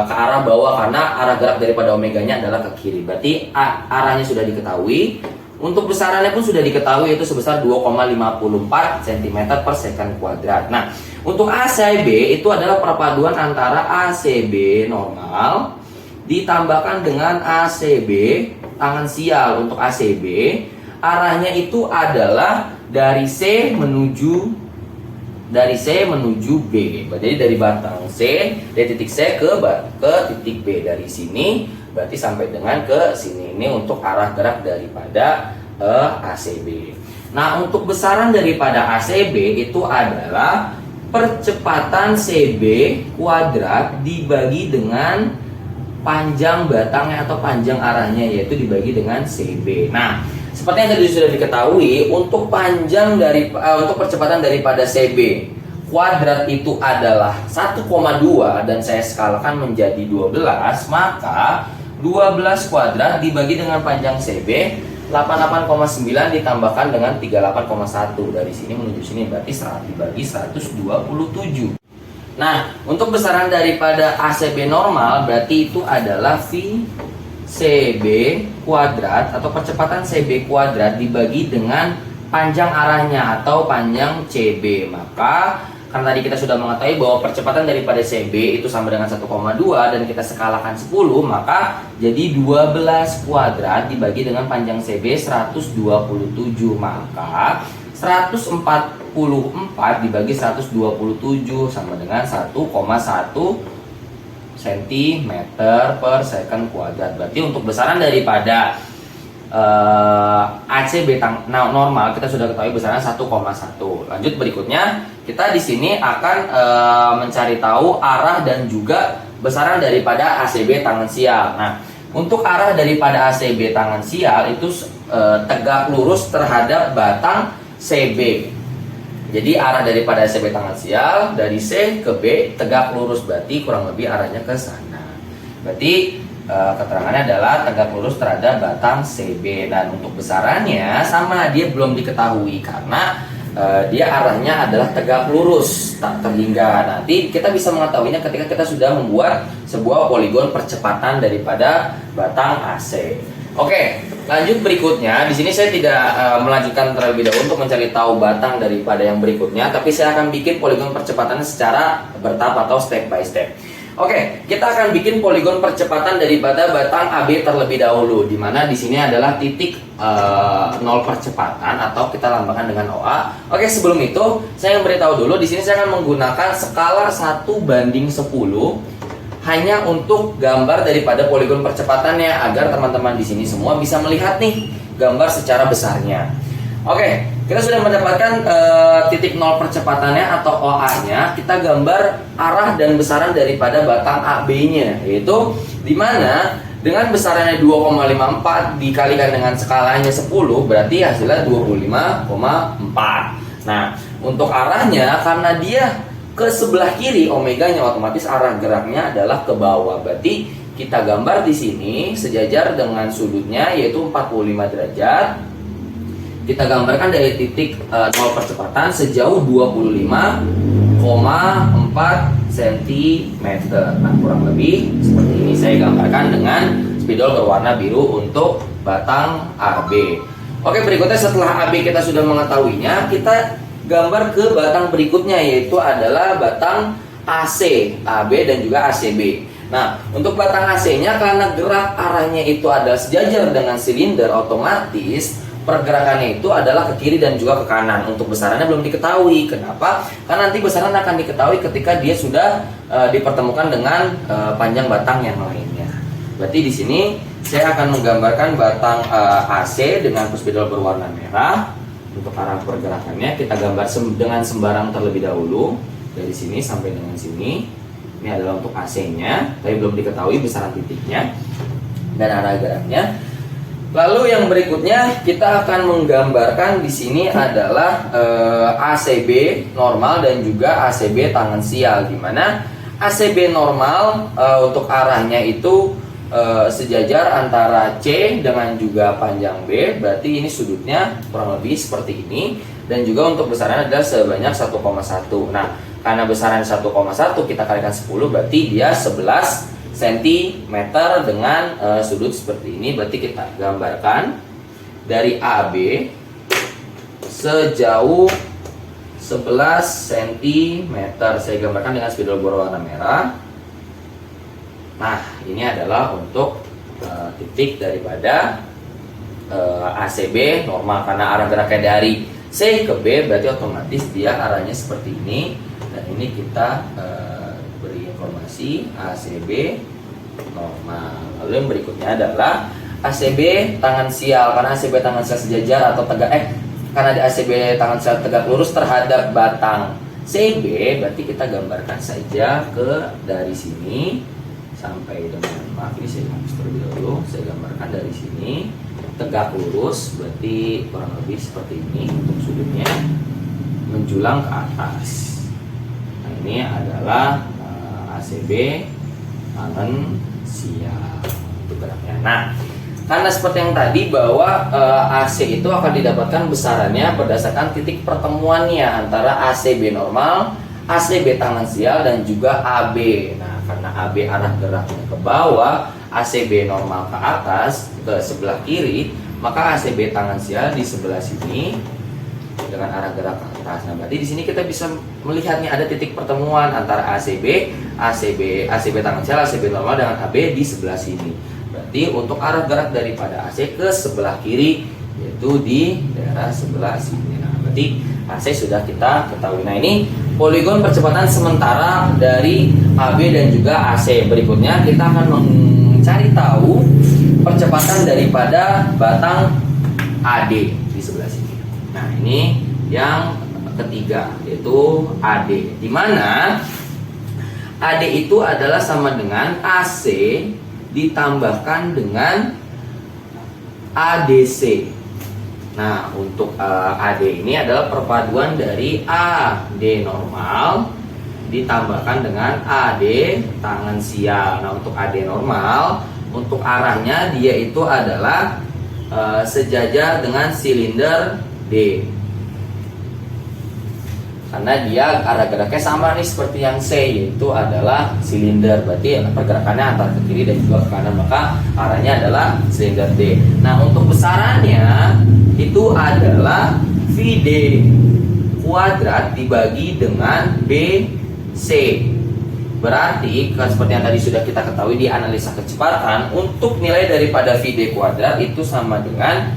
ke arah bawah karena arah gerak daripada omeganya adalah ke kiri. Berarti arahnya sudah diketahui. Untuk besarannya pun sudah diketahui, yaitu sebesar 2,54 cm per second kuadrat. Nah, untuk ACB itu adalah perpaduan antara ACB normal ditambahkan dengan ACB tangan sial. Untuk ACB arahnya itu adalah dari C menuju B. Jadi dari batang C, dari titik C ke titik B, dari sini berarti sampai dengan ke sini. Ini untuk arah gerak daripada ACB. Nah, untuk besaran daripada ACB itu adalah percepatan CB kuadrat dibagi dengan panjang batangnya atau panjang arahnya, yaitu dibagi dengan CB. Nah, seperti yang tadi sudah diketahui, untuk untuk percepatan daripada CB kuadrat itu adalah 1,2 dan saya skalakan menjadi 12, maka 12 kuadrat dibagi dengan panjang CB 88,9 ditambahkan dengan 38,1 dari sini menuju sini, berarti dibagi 127. Nah, untuk besaran daripada ACB normal berarti itu adalah VCB kuadrat atau percepatan CB kuadrat dibagi dengan panjang arahnya atau panjang CB. Maka karena tadi kita sudah mengetahui bahwa percepatan daripada CB itu sama dengan 1,2 dan kita skalakan 10, maka jadi 12 kuadrat dibagi dengan panjang CB 127, maka 144 dibagi 127 sama dengan 1,1 cm per second kuadrat. Berarti untuk besaran daripada ACB normal kita sudah ketahui besarannya 1,1. Lanjut berikutnya, kita di sini akan mencari tahu arah dan juga besaran daripada ACB tangan sial. Nah, untuk arah daripada ACB tangan sial itu tegak lurus terhadap batang CB. Jadi arah daripada ACB tangan sial dari C ke B tegak lurus, berarti kurang lebih arahnya ke sana. Berarti keterangannya adalah tegak lurus terhadap batang CB. Dan untuk besarannya sama, dia belum diketahui karena dia arahnya adalah tegak lurus tak terhingga. Nanti kita bisa mengetahuinya ketika kita sudah membuat sebuah poligon percepatan daripada batang AC. Oke, lanjut berikutnya. Di sini saya tidak melanjutkan terlebih dahulu untuk mencari tahu batang daripada yang berikutnya, tapi saya akan bikin poligon percepatannya secara bertahap atau step by step. Oke, kita akan bikin poligon percepatan daripada batang AB terlebih dahulu, di mana di sini adalah titik 0 percepatan atau kita lambangkan dengan OA. Oke, sebelum itu saya memberitahu dulu, di sini saya akan menggunakan skala 1:10 hanya untuk gambar daripada poligon percepatannya agar teman-teman di sini semua bisa melihat nih gambar secara besarnya. Oke, kita sudah mendapatkan titik 0 percepatannya atau OA-nya. Kita gambar arah dan besaran daripada batang AB-nya, yaitu di mana dengan besarannya 2,54 dikalikan dengan skalanya 10 berarti hasilnya 25,4. Nah, untuk arahnya karena dia ke sebelah kiri omeganya, otomatis arah geraknya adalah ke bawah. Berarti kita gambar di sini sejajar dengan sudutnya yaitu 45 derajat. Kita gambarkan dari titik 0 percepatan sejauh 25,4 cm. Nah, kurang lebih seperti ini saya gambarkan dengan spidol berwarna biru untuk batang AB. Oke, berikutnya setelah AB kita sudah mengetahuinya, kita gambar ke batang berikutnya yaitu adalah batang AC, AB dan juga ACB. Nah, untuk batang AC-nya karena gerak arahnya itu adalah sejajar dengan silinder, otomatis pergerakannya itu adalah ke kiri dan juga ke kanan. Untuk besarannya belum diketahui. Kenapa? Karena nanti besaran akan diketahui ketika dia sudah dipertemukan dengan panjang batang yang lainnya. Berarti di sini saya akan menggambarkan batang AC dengan puspidol berwarna merah. Untuk arah pergerakannya kita gambar dengan sembarang terlebih dahulu dari sini sampai dengan sini. Ini adalah untuk AC-nya, tapi belum diketahui besaran titiknya dan arah geraknya. Lalu yang berikutnya kita akan menggambarkan di sini adalah ACB normal dan juga ACB tangan sial, di mana ACB normal untuk arahnya itu sejajar antara C dengan juga panjang B, berarti ini sudutnya kurang lebih seperti ini, dan juga untuk besaran adalah sebanyak 1,1. Nah, karena besaran 1,1 kita kalikan 10, berarti dia 11 cm dengan sudut seperti ini. Berarti kita gambarkan dari AB sejauh 11 cm. Saya gambarkan dengan spidol berwarna merah. Nah, ini adalah untuk titik daripada ACB normal, karena arah geraknya dari C ke B, berarti otomatis dia arahnya seperti ini. Dan ini kita beri informasi ACB normal. Lalu yang berikutnya adalah ACB tangan sial, karena ACB tangan sial sejajar atau tegak karena di ACB tangan sial tegak lurus terhadap batang CB, berarti kita gambarkan saja ke dari sini sampai dengan, maaf ini saya hapus terlebih dahulu, saya gambarkan dari sini tegak lurus, berarti kurang lebih seperti ini untuk sudutnya menjulang ke atas. Nah, ini adalah ACB tangan sial untuk geraknya. Nah, karena seperti yang tadi bahwa AC itu akan didapatkan besarannya berdasarkan titik pertemuannya antara ACB normal, ACB tangan sial dan juga AB. Nah, karena AB arah geraknya ke bawah, ACB normal ke atas ke sebelah kiri, maka ACB tangan sial di sebelah sini dengan arah gerak ke atas. Nah, berarti di sini kita bisa melihatnya ada titik pertemuan antara ACB tangan sial, ACB normal dengan AB di sebelah sini. Berarti untuk arah gerak daripada AC ke sebelah kiri yaitu di daerah sebelah sini. Nah, berarti AC sudah kita ketahui. Nah, ini poligon percepatan sementara dari AB dan juga AC. Berikutnya kita akan mencari tahu percepatan daripada batang AD di sebelah sini. Nah, ini yang ketiga yaitu AD, di mana AD itu adalah sama dengan AC ditambahkan dengan ADC. Nah, untuk AD ini adalah perpaduan dari AD normal ditambahkan dengan AD tangan sial. Nah, untuk AD normal, untuk arahnya dia itu adalah sejajar dengan silinder D, karena dia arah geraknya sama nih seperti yang C, yaitu adalah silinder. Berarti pergerakannya antara ke kiri dan juga ke kanan, maka arahnya adalah silinder D. Nah, untuk besarannya itu adalah VD kuadrat dibagi dengan BC. Berarti seperti yang tadi sudah kita ketahui di analisa kecepatan, untuk nilai daripada VD kuadrat itu sama dengan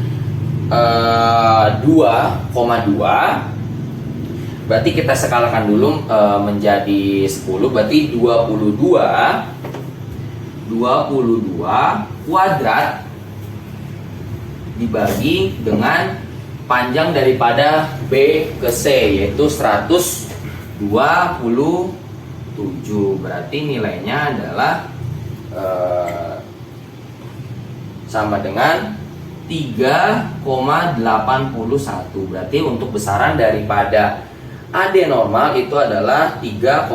2,2. Berarti kita skalakan dulu menjadi 10, berarti 22 kuadrat dibagi dengan panjang daripada B ke C yaitu 127. Berarti nilainya adalah sama dengan 3,81. Berarti untuk besaran daripada AD normal itu adalah 3,81.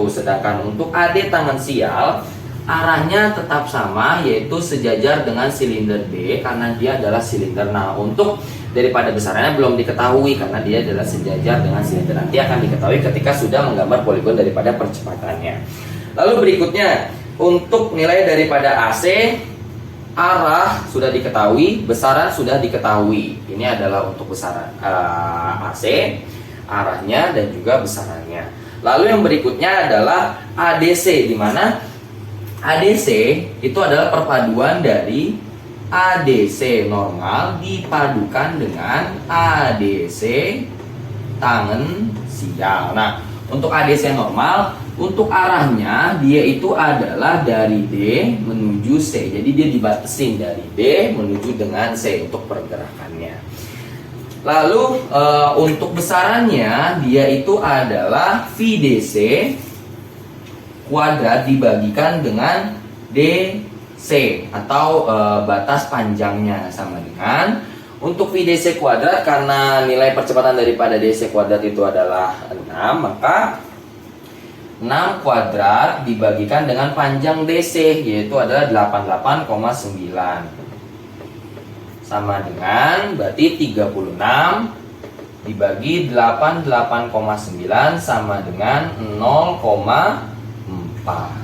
Sedangkan untuk AD tangan sial arahnya tetap sama, yaitu sejajar dengan silinder D karena dia adalah silinder. Nah, untuk daripada besarannya belum diketahui karena dia adalah sejajar dengan silinder. Nanti akan diketahui ketika sudah menggambar poligon daripada percepatannya. Lalu berikutnya, untuk nilai daripada AC, arah sudah diketahui, besaran sudah diketahui. Ini adalah untuk besaran AC, arahnya dan juga besarannya. Lalu yang berikutnya adalah ADC, di mana ADC itu adalah perpaduan dari ADC normal dipadukan dengan ADC tangen sial. Nah, untuk ADC normal, untuk arahnya dia itu adalah dari D menuju C. Jadi dia dibatasin dari D menuju dengan C untuk pergerakannya. Lalu untuk besarannya dia itu adalah VDC kuadrat dibagikan dengan DC atau batas panjangnya, sama dengan untuk VDC kuadrat, karena nilai percepatan daripada DC kuadrat itu adalah 6, maka 6 kuadrat dibagikan dengan panjang DC, yaitu adalah 88,9, sama dengan berarti 36 dibagi 88,9 sama dengan 0,4.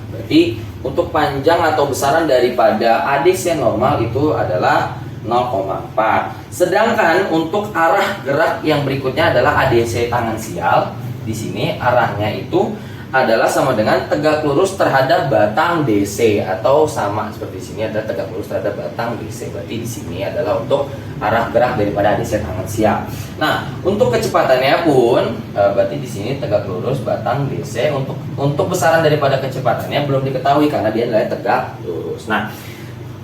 Berarti untuk panjang atau besaran daripada ADC normal itu adalah 0,4. Sedangkan untuk arah gerak yang berikutnya adalah ADC tangan sial. Di sini arahnya itu adalah sama dengan tegak lurus terhadap batang DC, atau sama seperti sini ada tegak lurus terhadap batang DC. Berarti di sini adalah untuk arah gerak daripada ADC tangan sial. Nah, untuk kecepatannya pun berarti di sini tegak lurus batang DC. Untuk besaran daripada kecepatannya belum diketahui karena dia adalah tegak lurus. Nah,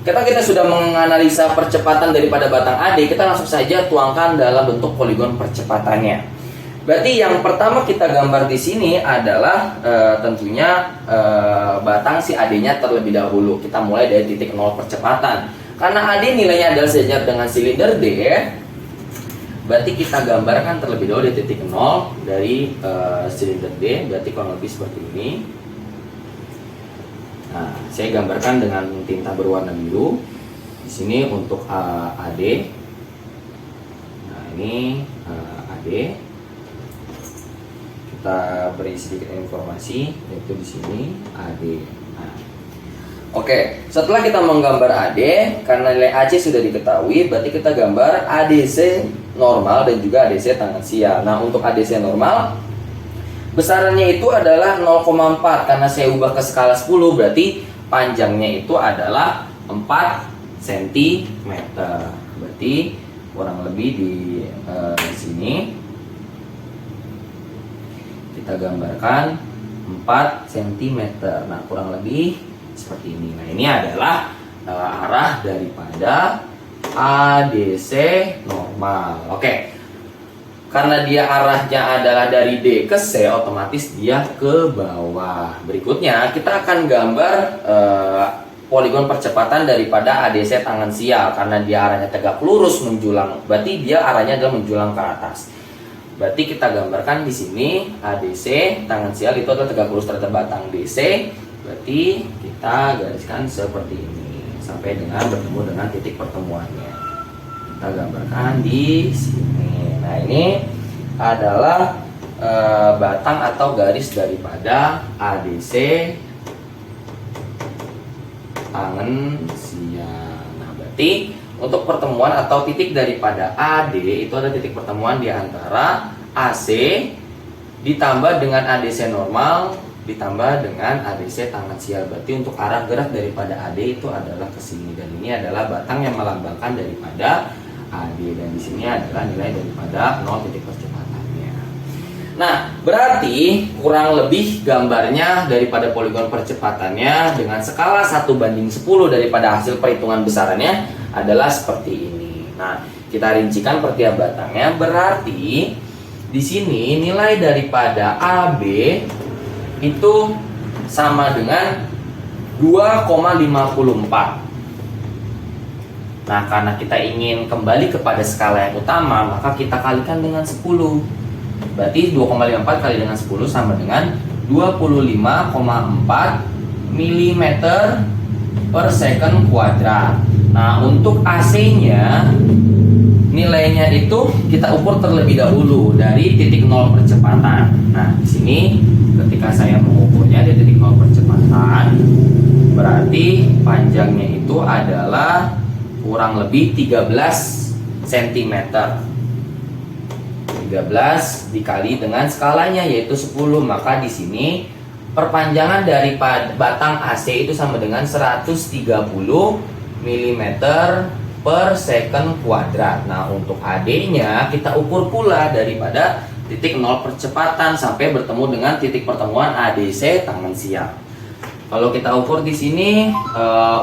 kita sudah menganalisa percepatan daripada batang AD, kita langsung saja tuangkan dalam bentuk poligon percepatannya. Berarti yang pertama kita gambar di sini adalah tentunya batang si AD-nya terlebih dahulu. Kita mulai dari titik 0 percepatan. Karena AD nilainya adalah sejajar dengan silinder D, berarti kita gambarkan terlebih dahulu di titik 0 dari silinder D. Berarti kurang lebih seperti ini. Nah, saya gambarkan dengan tinta berwarna biru. Di sini untuk AD. Nah, ini AD. Kita beri sedikit informasi, yaitu di sini AD. Nah, oke, setelah kita menggambar AD, karena nilai AC sudah diketahui, berarti kita gambar ADC normal dan juga ADC tangan sial. Nah, untuk ADC normal, besarannya itu adalah 0,4. Karena saya ubah ke skala 10, berarti panjangnya itu adalah 4 cm. Berarti kurang lebih di sini kita gambarkan 4 cm. Nah, kurang lebih seperti ini. Nah, ini adalah arah daripada ADC normal. Oke. Karena dia arahnya adalah dari D ke C, otomatis dia ke bawah. Berikutnya kita akan gambar poligon percepatan daripada ADC tangan sial. Karena dia arahnya tegak lurus menjulang, berarti dia arahnya adalah menjulang ke atas. Berarti kita gambarkan di sini ADC tangan sial itu adalah tegak lurus terhadap batang DC. Berarti kita gariskan seperti ini sampai dengan bertemu dengan titik pertemuannya. Kita gambarkan di sini. Nah, ini adalah batang atau garis daripada ADC tangan sial. Nah, berarti untuk pertemuan atau titik daripada AD itu ada titik pertemuan di antara AC ditambah dengan ADC normal ditambah dengan ADC tangan sial. Berarti untuk arah gerak daripada AD itu adalah ke sini, dan ini adalah batang yang melambangkan daripada AD, dan di sini adalah nilai daripada 0 titik percepatannya. Nah, berarti kurang lebih gambarnya daripada poligon percepatannya dengan skala 1:10 daripada hasil perhitungan besarannya adalah seperti ini. Nah, kita rincikan per tiap batangnya. Berarti di sini nilai daripada AB itu sama dengan 2,54. Nah, karena kita ingin kembali kepada skala yang utama, maka kita kalikan dengan 10. Berarti 2,54 kali dengan 10 sama dengan 25,4 mm mm per second kuadrat. Nah, untuk AC-nya nilainya itu kita ukur terlebih dahulu dari titik nol percepatan. Nah, di sini ketika saya mengukurnya di titik nol percepatan, berarti panjangnya itu adalah kurang lebih 13 cm. 13 dikali dengan skalanya yaitu 10, maka di sini perpanjangan dari batang AC itu sama dengan 130 mm per second kuadrat. Nah, untuk AD-nya kita ukur pula daripada titik nol percepatan sampai bertemu dengan titik pertemuan ADC tangan siap. Kalau kita ukur di sini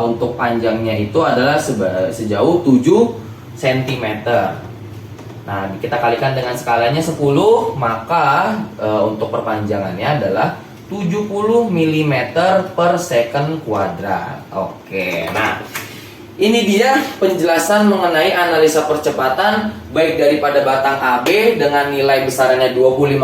untuk panjangnya itu adalah sejauh 7 cm. Nah, kita kalikan dengan skalanya 10, maka untuk perpanjangannya adalah 70 mm per second kuadrat. Oke, nah ini dia penjelasan mengenai analisa percepatan baik daripada batang AB dengan nilai besarannya 25,4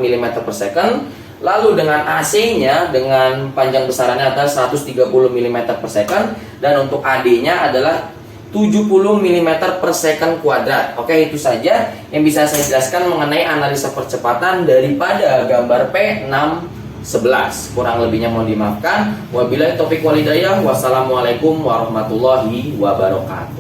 mm per second, lalu dengan AC-nya dengan panjang besarannya adalah 130 mm per second, dan untuk AD-nya adalah 70 mm per second kuadrat. Oke, itu saja yang bisa saya jelaskan mengenai analisa percepatan daripada gambar P611. Kurang lebihnya mohon dimaafkan. Wabillahi taufiq wal hidayah. Wassalamualaikum warahmatullahi wabarakatuh.